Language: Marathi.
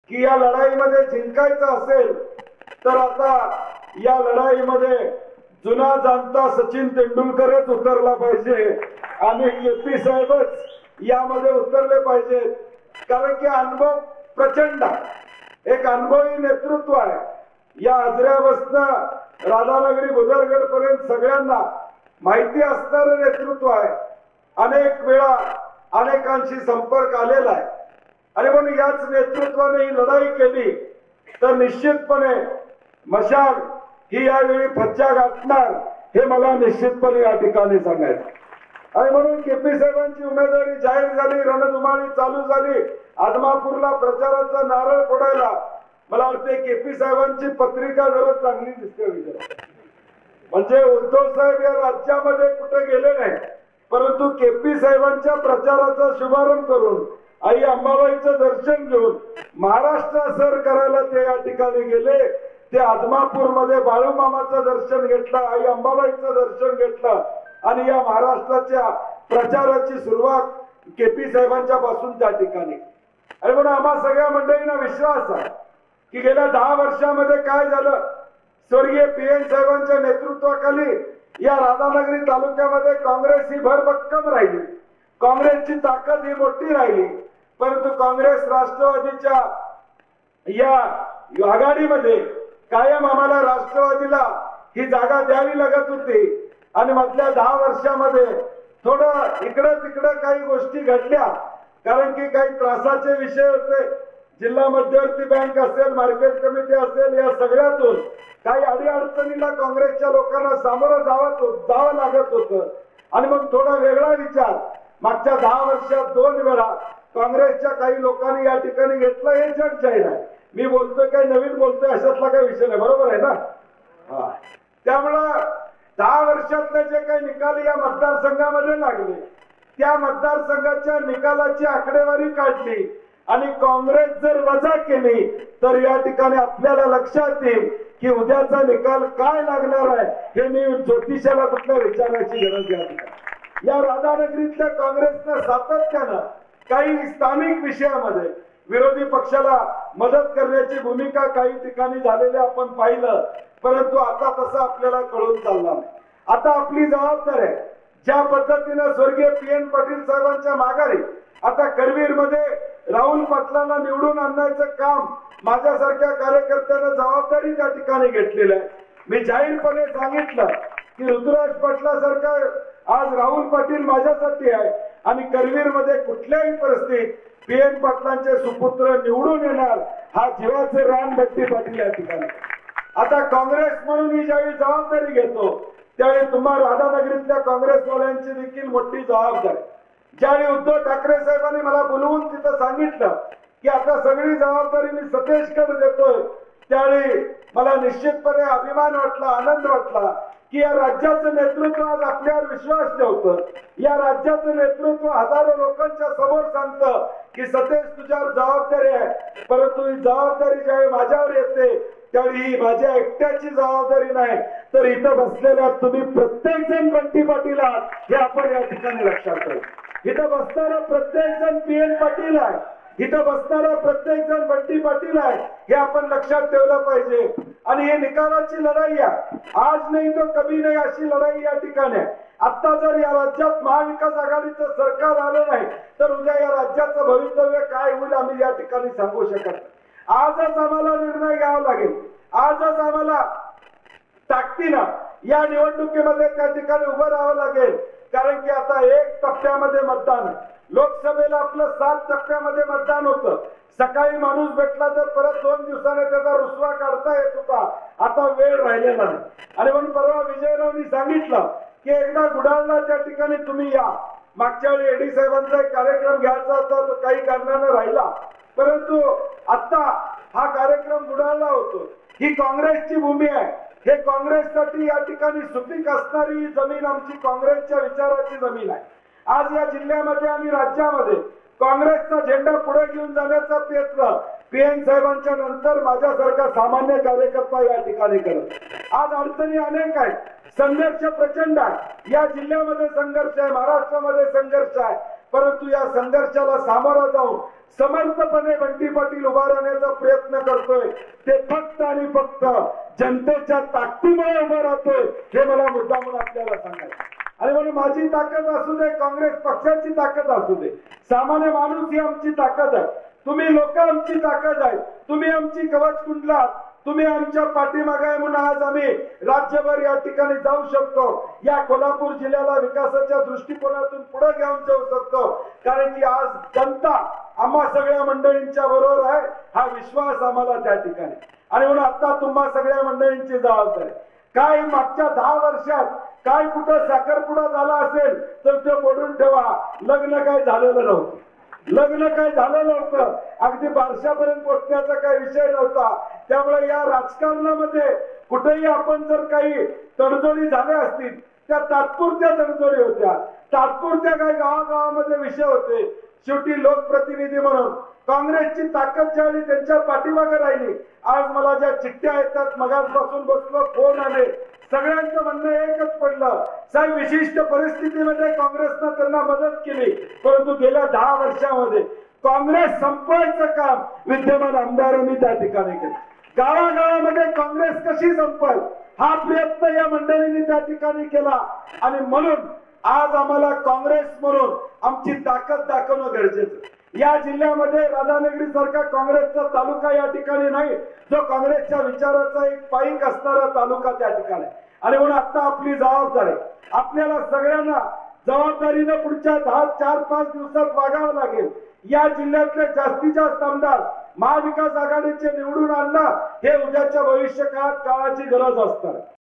की या लढाईमध्ये जिंकायचं असेल तर आता या लढाईमध्ये जुना जाणता सचिन तेंडुलकरच उतरला पाहिजे आणि केपी साहेबच यामध्ये उतरले पाहिजेत. कारण की अनुभव प्रचंड आहे, एक अनुभवी नेतृत्व आहे. या आजऱ्यापासून राधानगरी बुदरगड पर्यंत सगळ्यांना माहिती असणारं नेतृत्व आहे. अनेक वेळा अनेकांशी संपर्क आलेला आहे आणि म्हणून याच नेतृत्वाने ही लढाई केली तर निश्चितपणे मशाल ही यावेळी फज्जा गाठणार हे मला निश्चितपणे या ठिकाणी सांगायचं. आणि म्हणून केपी साहेबांची उमेदवारी जाहीर झाली, रणधुमाळी चालू झाली. आदमापूरला प्रचाराचा नारळ फोडायला मला वाटते केपी साहेबांची पत्रिका जरा चांगली दिसते. म्हणजे उद्धव साहेब या राज्यामध्ये कुठे गेले नाही, परंतु केपी साहेबांच्या प्रचाराचा शुभारंभ करून आई अंबाबाईचं दर्शन घेऊन महाराष्ट्र सर करायला ते या ठिकाणी गेले. ते आदमापूरमध्ये बाळूमामाचं दर्शन घेतलं, आई अंबाबाईचं दर्शन घेतलं आणि या महाराष्ट्राच्या प्रचाराची सुरुवात केपी साहेबांच्या पासून त्या ठिकाणी. आणि म्हणून आम्हा सगळ्या मंडळींना विश्वास आहे की गेल्या 10 वर्षामध्ये काय झालं. स्वर्गीय पीएन साहेबांच्या नेतृत्वाखाली या राधानगरी तालुक्यामध्ये काँग्रेस ही भरभक्कम राहिली, काँग्रेसची ताकद ही मोठी राहिली. परंतु काँग्रेस राष्ट्रवादीच्या या आघाडीमध्ये कायम आम्हाला राष्ट्रवादीला ही जागा द्यावी लागत होती आणि मधल्या 10 वर्षामध्ये थोडं इकडं तिकडं काही गोष्टी घडल्या. कारण की काही त्रासाचे विषय होते. जिल्हा मध्यवर्ती बँक असेल, मार्केट कमिटी असेल, या सगळ्यातून काही अडीअडचणीला काँग्रेसच्या लोकांना सामोरं जावं लागत होतं. आणि मग थोडा वेगळा विचार मागच्या 10 वर्षात 2 वेळा काँग्रेसच्या काही लोकांनी या ठिकाणी घेतलं. हे जग जाहीर आहे. मी बोलतोय काही नवीन बोलतोय अशातला काही विषय नाही, बरोबर आहे ना. त्यामुळं 10 वर्षातले जे काही निकाल या मतदारसंघामध्ये लागले त्या मतदारसंघाच्या निकालाची आकडेवारी काढली आणि काँग्रेस जर वजा केली तर या ठिकाणी आपल्याला लक्षात येईल की उद्याचा निकाल काय लागणार आहे. हे मी ज्योतिषाला कुठल्या विचारायची गरज नाही. या राधानगरीतल्या काँग्रेसनं सातत्यानं काही स्थानिक विषयामध्ये विरोधी पक्षाला मदत करण्याची भूमिका काही ठिकाणी झालेली आपण पाहिलं. परंतु आता तसं आपल्याला कळून चाललं नाही. आता आपली जबाबदारी आहे ज्या पद्धतीनं स्वर्गीय पीएन पाटील साहेबांच्या माघारी आता करवीर मध्ये राहुल पाटलांना निवडून आणण्याचं काम माझ्यासारख्या कार्यकर्त्यांना जबाबदारी त्या ठिकाणी घेतलेलं आहे. मी जाहीरपणे सांगितलं की ऋतुराज पाटलासारखा आज राहुल पाटील माझ्यासाठी आहे आणि करवीर मध्ये कुठल्याही परिस्थितीत पीएन पाटलांचे सुपुत्र निवडून येणार. हा जीवाचे रान भट्टी पाटील या ठिकाणी. आता काँग्रेस म्हणून ही ज्यावेळी जबाबदारी घेतो त्यावेळी तुम्हाला राधानगरीतल्या काँग्रेसवाल्यांची देखील मोठी जबाबदारी. ज्यावेळी उद्धव ठाकरे साहेबांनी मला बोलवून तिथं सांगितलं की आता सगळी जबाबदारी मी सतेजकडे देतोय त्यावेळी मला निश्चितपणे अभिमान वाटला, आनंद वाटला की या राज्याचं नेतृत्व आज आपल्यावर विश्वास ठेवतं. या राज्याचं नेतृत्व हजारो लोकांच्या समोर सांगतं की सतेज तुझ्यावर जबाबदारी आहे. परंतु ही जबाबदारी ज्यावेळी माझ्यावर येते त्यावेळी ही माझ्या एकट्याची जबाबदारी नाही तर इथं बसलेल्या तुम्ही प्रत्येक जण बंटी पाटील आहात हे आपण या ठिकाणी लक्षात ठेवू. इथं बसणारा प्रत्येक जण पीएन पाटील आहे, इथं बसणारा प्रत्येक जण बंटी पाटील आहे हे आपण लक्षात ठेवलं पाहिजे. आणि हे निकालाची लढाई आहे, आज नाही तो कधी नाही अशी लढाई या ठिकाणी आहे. आता जर या राज्यात महाविकास आघाडीचं सरकार आलं नाही तर उद्या या राज्याचं भवितव्य काय होईल आम्ही या ठिकाणी सांगू शकत. आजच आम्हाला निर्णय घ्यावा लागेल, आजच आम्हाला ताकदीनं या निवडणुकीमध्ये त्या ठिकाणी उभं राहावं लागेल. कारण की आता 1 टप्प्यामध्ये मतदान आहे. लोकसभेला आपलं 7 टप्प्यामध्ये मतदान होतं. सकाळी माणूस भेटला तर परत 2 दिवसाने त्याचा रुसवा काढता येत होता. आता वेळ राहिलेला नाही. आणि म्हणून परवा विजयरावनी सांगितलं की एकदा गुडाळला त्या ठिकाणी तुम्ही या. मागच्या वेळी एडी साहेबांचा एक कार्यक्रम घ्यायचा होता तो काही कारणानं राहिला. परंतु आता हा कार्यक्रम गुडाळला होतो. ही काँग्रेसची भूमी आहे. हे काँग्रेससाठी या ठिकाणी सुपीक असणारी जमीन आमची काँग्रेसच्या विचाराची जमीन आहे. आज या जिल्ह्यामध्ये आणि राज्यामध्ये काँग्रेसचा झेंडा पुढे घेऊन जाण्याचा प्रयत्न पीएन साहेबांच्या नंतर माझ्यासारखा सामान्य कार्यकर्ता या ठिकाणी करत. आज अडचणी अनेक आहेत, संघर्ष प्रचंड आहे. या जिल्ह्यामध्ये संघर्ष आहे, महाराष्ट्रामध्ये संघर्ष आहे. परंतु या संघर्षाला सामोरं जाऊन समर्थपणे बंटी पाटील उभा राहण्याचा प्रयत्न करतोय ते फक्त आणि फक्त जनतेच्या ताकदीमुळे उभं राहतोय हे मला मुद्दामून आपल्याला सांगायचं. आणि म्हणून माझी ताकद असू दे, काँग्रेस पक्षाची ताकद असू दे, सामान्य माणूस ही आमची ताकद आहे, तुम्ही लोक आमची ताकद आहे, तुम्ही आमची कवच कुंडला, तुम्ही आमच्या पाठीमागे आहे म्हणून आज आम्ही राज्यभर या ठिकाणी जाऊ शकतो. या कोल्हापूर जिल्ह्याला विकासाच्या दृष्टिकोनातून पुढे घेऊन जाऊ शकतो, कारण की आज जनता आम्हा सगळ्या मंडळींच्या बरोबर आहे हा विश्वास आम्हाला त्या ठिकाणी. आणि म्हणून आता तुम्हा सगळ्या मंडळींची जबाबदारी काय, मागच्या 10 वर्षात काय कुठं साखरपुडा झाला असेल तर ते मोडून ठेवा. लग्न काय झालेलं नव्हतं, लग्न काय झालं नव्हतं, अगदी बारशापर्यंत पोहोचण्याचा काही विषय नव्हता. त्यामुळे या राजकारणामध्ये कुठेही आपण जर काही तडजोडी झाल्या असतील त्या तात्पुरत्या तडजोडी होत्या, तात्पुरत्या काही गावागावामध्ये विषय होते. शेवटी लोकप्रतिनिधी म्हणून काँग्रेसची ताकद ज्यावेळी त्यांच्या पाठीमागे राहिली, आज मला ज्या चिठ्ठ्या येतात, मगाचपासून बसलो, फोन आले, सगळ्यांचं म्हणणं एकच पडलं, साहेब विशिष्ट परिस्थितीमध्ये काँग्रेसनं त्यांना मदत केली, परंतु गेल्या 10 वर्षामध्ये काँग्रेस संपवायचं काम विद्यमान आमदारांनी त्या ठिकाणी केलं. गावागावामध्ये काँग्रेस कशी संपल हा प्रयत्न या मंडळींनी त्या ठिकाणी केला. आणि म्हणून आज आम्हाला काँग्रेस म्हणून आमची ताकद दाखवणं गरजेचं. या जिल्ह्यामध्ये राधानगरी सारखा काँग्रेसचा तालुका या ठिकाणी नाही, जो काँग्रेसच्या विचाराचा एक पाईक असणारा तालुका त्या ठिकाणी. आणि म्हणून आता आपली जबाबदारी, आपल्याला सगळ्यांना जबाबदारीनं पुढच्या 4-5 दिवसात वागावं लागेल. या जिल्ह्यातले जास्तीत जास्त आमदार महाविकास आघाडीचे निवडून आणणं हे उद्याच्या भविष्य काळात काळाची गरज असणार.